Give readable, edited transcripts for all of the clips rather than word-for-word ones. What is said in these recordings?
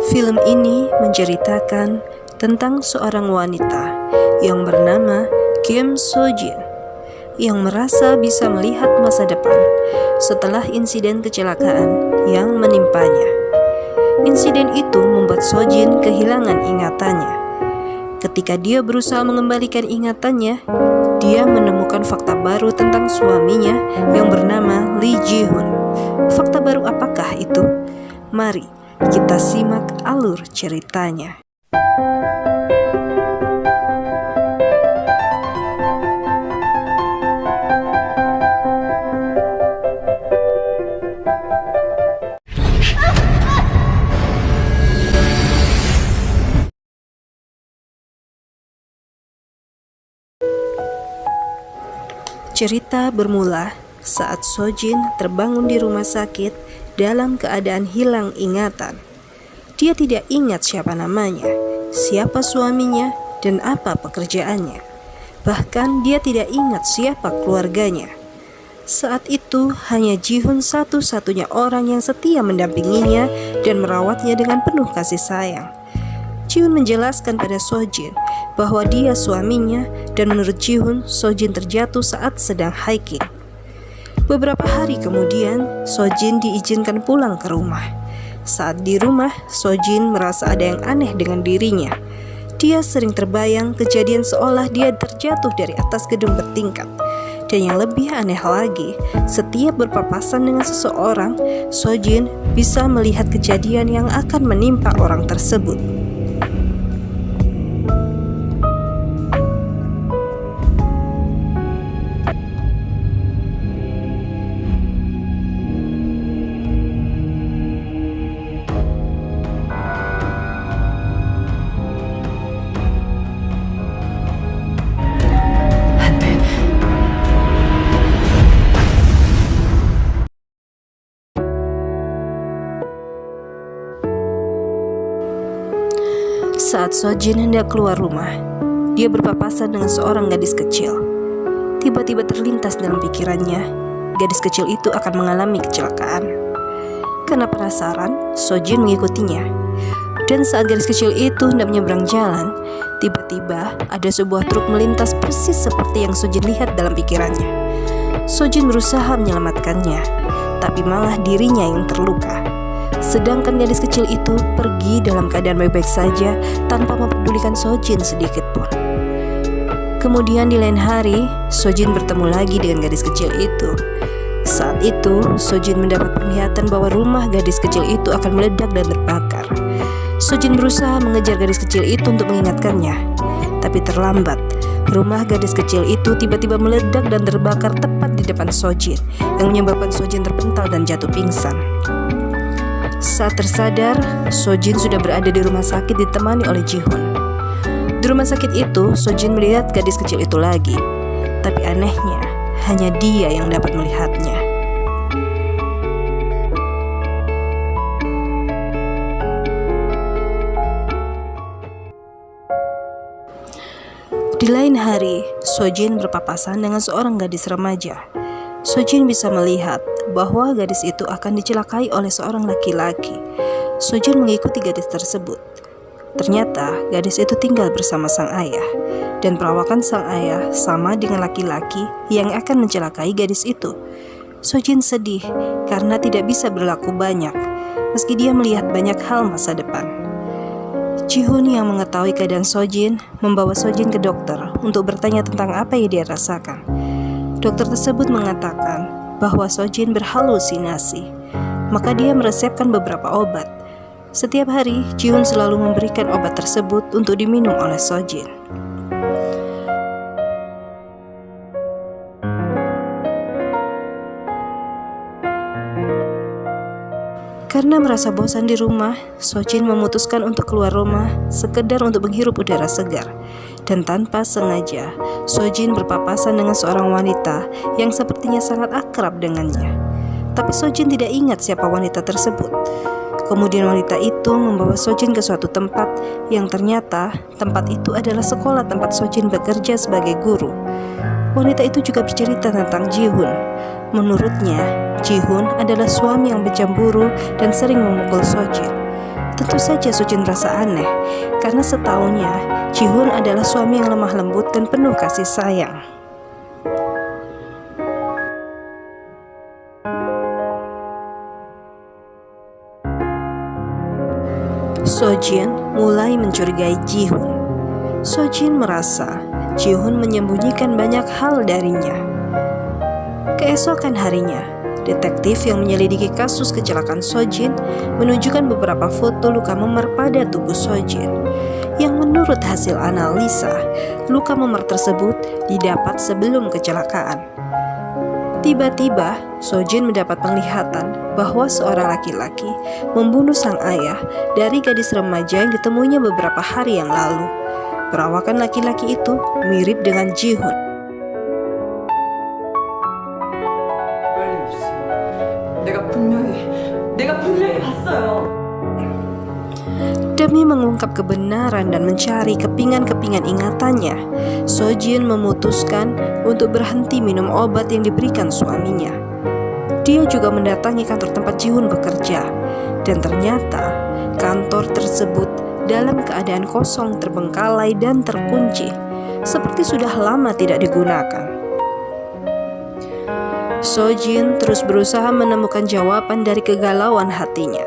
Film ini menceritakan tentang seorang wanita yang bernama Kim So Jin yang merasa bisa melihat masa depan setelah insiden kecelakaan yang menimpanya. Insiden itu membuat So Jin kehilangan ingatannya. Ketika dia berusaha mengembalikan ingatannya, dia menemukan fakta baru tentang suaminya yang bernama Lee Ji Hoon. Fakta baru apakah itu? Mari kita simak alur ceritanya. Cerita bermula saat So Jin terbangun di rumah sakit dalam keadaan hilang ingatan. Dia tidak ingat siapa namanya, siapa suaminya, dan apa pekerjaannya. Bahkan dia tidak ingat siapa keluarganya. Saat itu hanya Ji Hoon satu-satunya orang yang setia mendampinginya dan merawatnya dengan penuh kasih sayang. Ji Hoon menjelaskan pada So Jin bahwa dia suaminya dan menurut Ji Hoon, So Jin terjatuh saat sedang hiking. Beberapa hari kemudian, So Jin diizinkan pulang ke rumah. Saat di rumah, So Jin merasa ada yang aneh dengan dirinya. Dia sering terbayang kejadian seolah dia terjatuh dari atas gedung bertingkat. Dan yang lebih aneh lagi, setiap berpapasan dengan seseorang, So Jin bisa melihat kejadian yang akan menimpa orang tersebut. Saat So Jin hendak keluar rumah, dia berpapasan dengan seorang gadis kecil. Tiba-tiba terlintas dalam pikirannya, gadis kecil itu akan mengalami kecelakaan. Karena penasaran, So Jin mengikutinya. Dan saat gadis kecil itu hendak menyeberang jalan, tiba-tiba ada sebuah truk melintas persis seperti yang So Jin lihat dalam pikirannya. So Jin berusaha menyelamatkannya, tapi malah dirinya yang terluka. Sedangkan gadis kecil itu pergi dalam keadaan baik-baik saja tanpa mempedulikan So Jin sedikit pun. Kemudian di lain hari, So Jin bertemu lagi dengan gadis kecil itu. Saat itu, So Jin mendapat penglihatan bahwa rumah gadis kecil itu akan meledak dan terbakar. So Jin berusaha mengejar gadis kecil itu untuk mengingatkannya, tapi terlambat. Rumah gadis kecil itu tiba-tiba meledak dan terbakar tepat di depan So Jin, yang menyebabkan So Jin terpental dan jatuh pingsan. Saat tersadar, So Jin sudah berada di rumah sakit ditemani oleh Ji Hoon. Di rumah sakit itu, So Jin melihat gadis kecil itu lagi. Tapi anehnya, hanya dia yang dapat melihatnya. Di lain hari, So Jin berpapasan dengan seorang gadis remaja. So Jin bisa melihat bahwa gadis itu akan dicelakai oleh seorang laki-laki. So Jin mengikuti gadis tersebut. Ternyata gadis itu tinggal bersama sang ayah, dan perawakan sang ayah sama dengan laki-laki yang akan mencelakai gadis itu. So Jin sedih karena tidak bisa berlaku banyak, meski dia melihat banyak hal masa depan. Ji Hoon yang mengetahui keadaan So Jin membawa So Jin ke dokter untuk bertanya tentang apa yang dia rasakan. Dokter tersebut mengatakan bahwa So Jin berhalusinasi, maka dia meresepkan beberapa obat. Setiap hari, Ji Hoon selalu memberikan obat tersebut untuk diminum oleh So Jin. Karena merasa bosan di rumah, So Jin memutuskan untuk keluar rumah sekedar untuk menghirup udara segar. Dan tanpa sengaja, So Jin berpapasan dengan seorang wanita yang sepertinya sangat akrab dengannya. Tapi So Jin tidak ingat siapa wanita tersebut. Kemudian wanita itu membawa So Jin ke suatu tempat yang ternyata tempat itu adalah sekolah tempat So Jin bekerja sebagai guru. Wanita itu juga bercerita tentang Ji Hoon. Menurutnya, Ji Hoon adalah suami yang pencemburu dan sering memukul So Jin. Tentu saja Sojin merasa aneh, karena setaunya Ji-hoon adalah suami yang lemah lembut dan penuh kasih sayang. Sojin mulai mencurigai Ji-hoon. Sojin merasa Ji-hoon menyembunyikan banyak hal darinya. Keesokan harinya, detektif yang menyelidiki kasus kecelakaan Sojin menunjukkan beberapa foto luka memar pada tubuh Sojin, yang menurut hasil analisa, luka memar tersebut didapat sebelum kecelakaan. Tiba-tiba, Sojin mendapat penglihatan bahwa seorang laki-laki membunuh sang ayah dari gadis remaja yang ditemuinya beberapa hari yang lalu. Perawakan laki-laki itu mirip dengan Ji-hoon. Demi mengungkap kebenaran dan mencari kepingan-kepingan ingatannya, Sojin memutuskan untuk berhenti minum obat yang diberikan suaminya. Dia juga mendatangi kantor tempat Ji-hoon bekerja, dan ternyata kantor tersebut dalam keadaan kosong, terbengkalai, dan terkunci, seperti sudah lama tidak digunakan. Sojin terus berusaha menemukan jawaban dari kegalauan hatinya.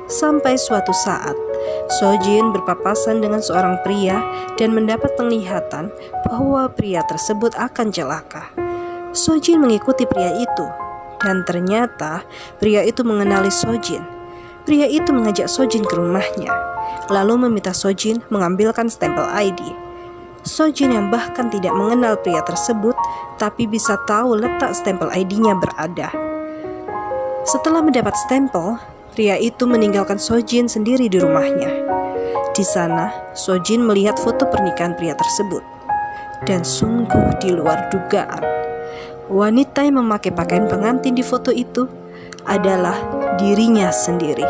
Sampai suatu saat, Sojin berpapasan dengan seorang pria dan mendapat penglihatan bahwa pria tersebut akan celaka. Sojin mengikuti pria itu, dan ternyata pria itu mengenali Sojin. Pria itu mengajak Sojin ke rumahnya, lalu meminta Sojin mengambilkan stempel ID. Sojin yang bahkan tidak mengenal pria tersebut, tapi bisa tahu letak stempel ID-nya berada. Setelah mendapat stempel, pria itu meninggalkan Sojin sendiri di rumahnya. Di sana, Sojin melihat foto pernikahan pria tersebut, dan sungguh di luar dugaan. Wanita yang memakai pakaian pengantin di foto itu adalah dirinya sendiri.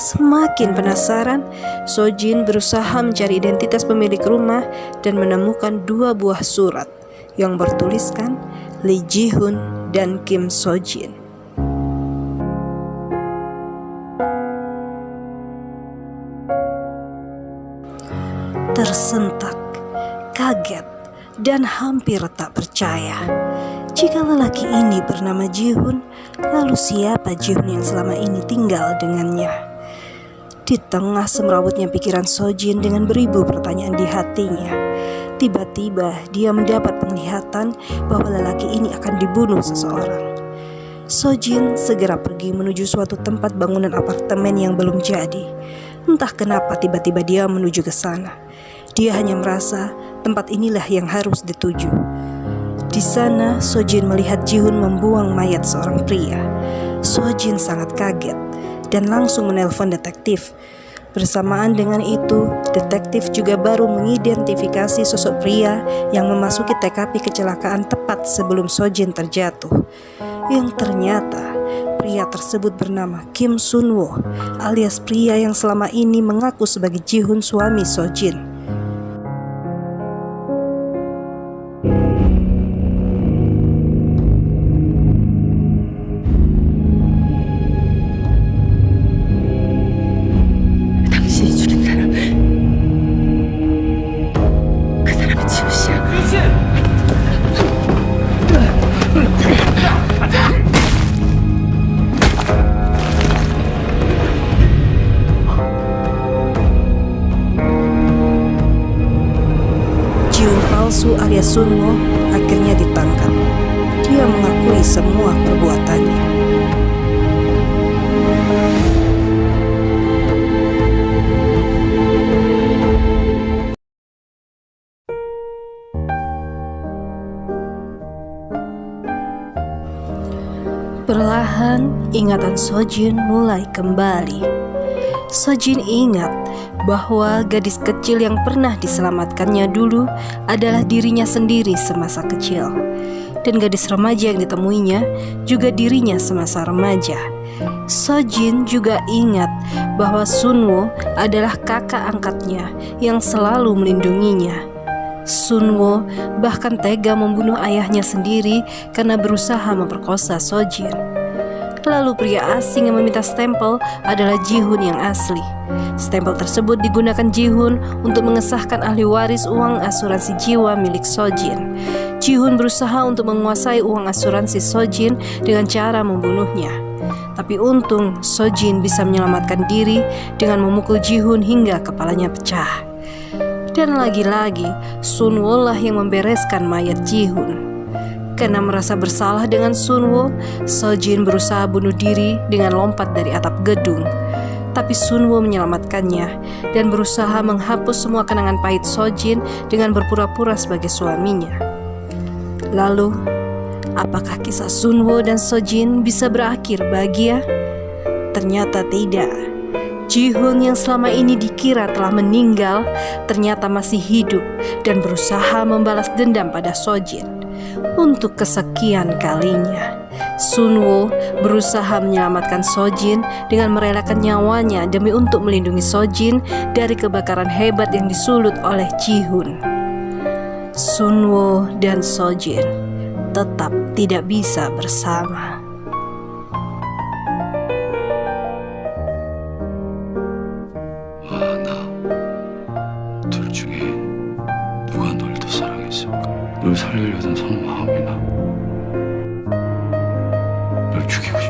Semakin penasaran, Sojin berusaha mencari identitas pemilik rumah dan menemukan 2 buah surat yang bertuliskan Lee Ji-hoon dan Kim Sojin. Tersentak, kaget, dan hampir tak percaya. Jika lelaki ini bernama Ji-hoon, lalu siapa Ji-hoon yang selama ini tinggal dengannya? Di tengah semrawutnya pikiran Sojin dengan beribu pertanyaan di hatinya, tiba-tiba dia mendapat penglihatan bahwa lelaki ini akan dibunuh seseorang. Sojin segera pergi menuju suatu tempat bangunan apartemen yang belum jadi. Entah kenapa tiba-tiba dia menuju ke sana. Dia hanya merasa tempat inilah yang harus dituju. Di sana, Sojin melihat Ji-hoon membuang mayat seorang pria. Sojin sangat kaget dan langsung menelpon detektif. Bersamaan dengan itu, detektif juga baru mengidentifikasi sosok pria yang memasuki TKP kecelakaan tepat sebelum Sojin terjatuh. Yang ternyata pria tersebut bernama Kim Sun-woo, alias pria yang selama ini mengaku sebagai Ji-hoon suami Sojin. Palsu alias Sun-woo akhirnya ditangkap. Dia mengakui semua perbuatannya. Perlahan, ingatan Sojin mulai kembali. Sojin ingat bahwa gadis kecil yang pernah diselamatkannya dulu adalah dirinya sendiri semasa kecil, dan gadis remaja yang ditemuinya juga dirinya semasa remaja. Sojin juga ingat bahwa Sun-woo adalah kakak angkatnya yang selalu melindunginya. Sun-woo bahkan tega membunuh ayahnya sendiri karena berusaha memperkosa Sojin. Lalu pria asing yang meminta stempel adalah Ji-hoon yang asli. Stempel tersebut digunakan Ji-hoon untuk mengesahkan ahli waris uang asuransi jiwa milik Sojin. Ji-hoon berusaha untuk menguasai uang asuransi Sojin dengan cara membunuhnya. Tapi untung Sojin bisa menyelamatkan diri dengan memukul Ji-hoon hingga kepalanya pecah. Dan lagi-lagi Sunwo lah yang membereskan mayat Ji-hoon. Karena merasa bersalah dengan Sunwo, Sojin berusaha bunuh diri dengan lompat dari atap gedung. Tapi Sunwo menyelamatkannya dan berusaha menghapus semua kenangan pahit Sojin dengan berpura-pura sebagai suaminya. Lalu, apakah kisah Sunwo dan Sojin bisa berakhir bahagia? Ternyata tidak. Ji-hoon yang selama ini dikira telah meninggal ternyata masih hidup dan berusaha membalas dendam pada Sojin. Untuk kesekian kalinya, Sunwo berusaha menyelamatkan Sojin dengan merelakan nyawanya demi untuk melindungi Sojin dari kebakaran hebat yang disulut oleh Ji-hoon. Sunwo dan Sojin tetap tidak bisa bersama. 둘 중에 누가 널 더 사랑했을까? 널 살리려던 성 마음이나 널 죽이고